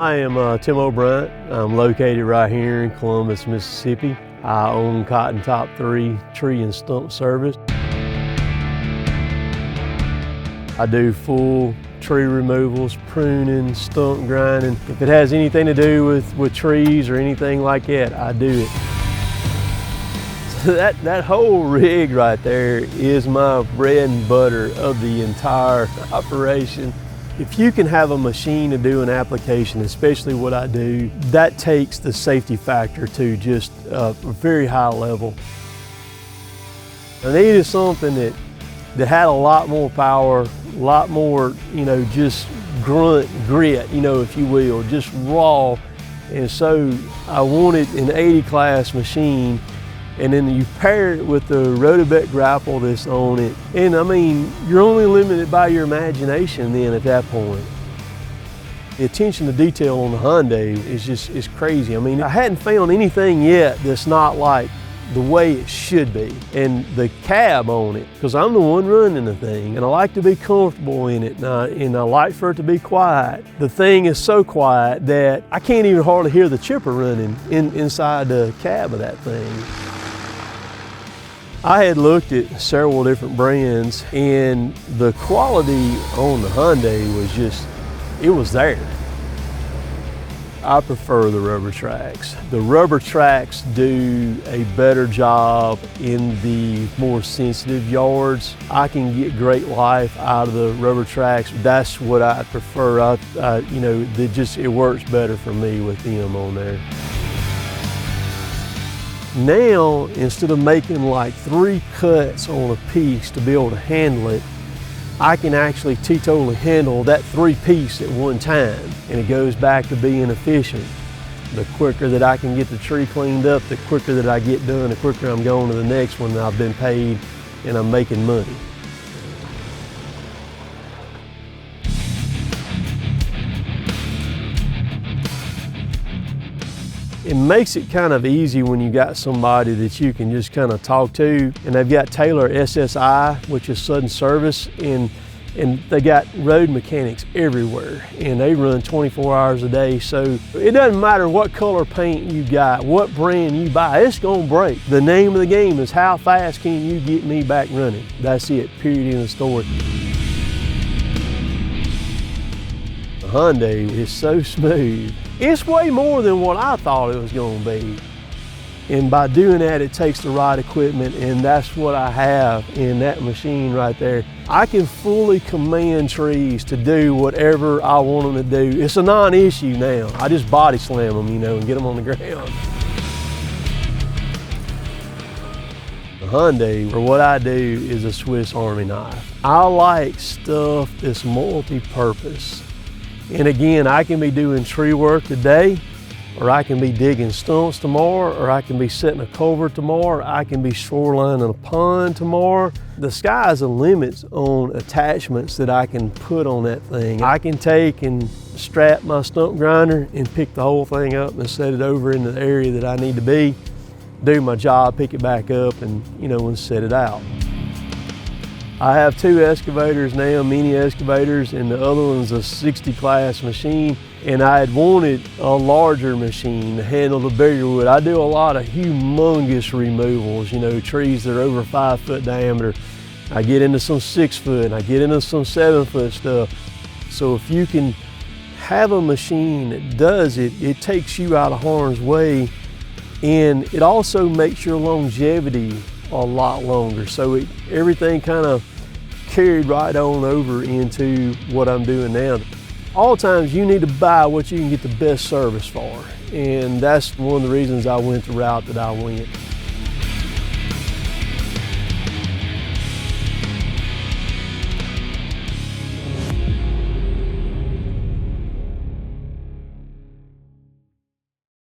I am Tim O'Brien. I'm located right here in Columbus, Mississippi. I own CotonTop3 tree and stump service. I do full tree removals, pruning, stump grinding. If it has anything to do with trees or anything like that, I do it. So that whole rig right there is my bread and butter of the entire operation. If you can have a machine to do an application, especially what I do, that takes the safety factor to just a very high level. I needed something that had a lot more power, a lot more, just grit, if you will, just raw. And so I wanted an 80 class machine, and then you pair it with the Rotobec grapple that's on it. And I mean, you're only limited by your imagination then at that point. The attention to detail on the Hyundai is crazy. I mean, I hadn't found anything yet that's not like the way it should be. And the cab on it, because I'm the one running the thing, and I like to be comfortable in it, and I like for it to be quiet. The thing is so quiet that I can't even hardly hear the chipper running inside the cab of that thing. I had looked at several different brands, and the quality on the Hyundai was just, it was there. I prefer the rubber tracks. The rubber tracks do a better job in the more sensitive yards. I can get great life out of the rubber tracks. That's what I prefer. It works better for me with them on there. Now, instead of making like 3 cuts on a piece to be able to handle it, I can actually totally handle that 3 piece at one time, and it goes back to being efficient. The quicker that I can get the tree cleaned up, the quicker that I get done, the quicker I'm going to the next one that I've been paid and I'm making money. It makes it kind of easy when you got somebody that you can just kind of talk to, and they've got Taylor SSI, which is sudden service, and they got road mechanics everywhere, and they run 24 hours a day. So it doesn't matter what color paint you got, what brand you buy, it's gonna break. The name of the game is how fast can you get me back running. That's it, period, in the story. The Hyundai is so smooth. It's way more than what I thought it was going to be. And by doing that, it takes the right equipment, and that's what I have in that machine right there. I can fully command trees to do whatever I want them to do. It's a non-issue now. I just body slam them, and get them on the ground. The Hyundai, or what I do, is a Swiss Army knife. I like stuff that's multi-purpose. And again, I can be doing tree work today, or I can be digging stumps tomorrow, or I can be setting a culvert tomorrow, I can be shorelining a pond tomorrow. The sky's the limit on attachments that I can put on that thing. I can take and strap my stump grinder and pick the whole thing up and set it over in the area that I need to be, do my job, pick it back up, and and set it out. I have 2 excavators now, mini excavators, and the other one's a 60 class machine. And I had wanted a larger machine to handle the bigger wood. I do a lot of humongous removals, trees that are over 5 foot diameter. I get into some 6 foot, and I get into some 7 foot stuff. So if you can have a machine that does it, it takes you out of harm's way, and it also makes your longevity a lot longer. So everything kind of carried right on over into what I'm doing now. All times you need to buy what you can get the best service for. And that's one of the reasons I went the route that I went.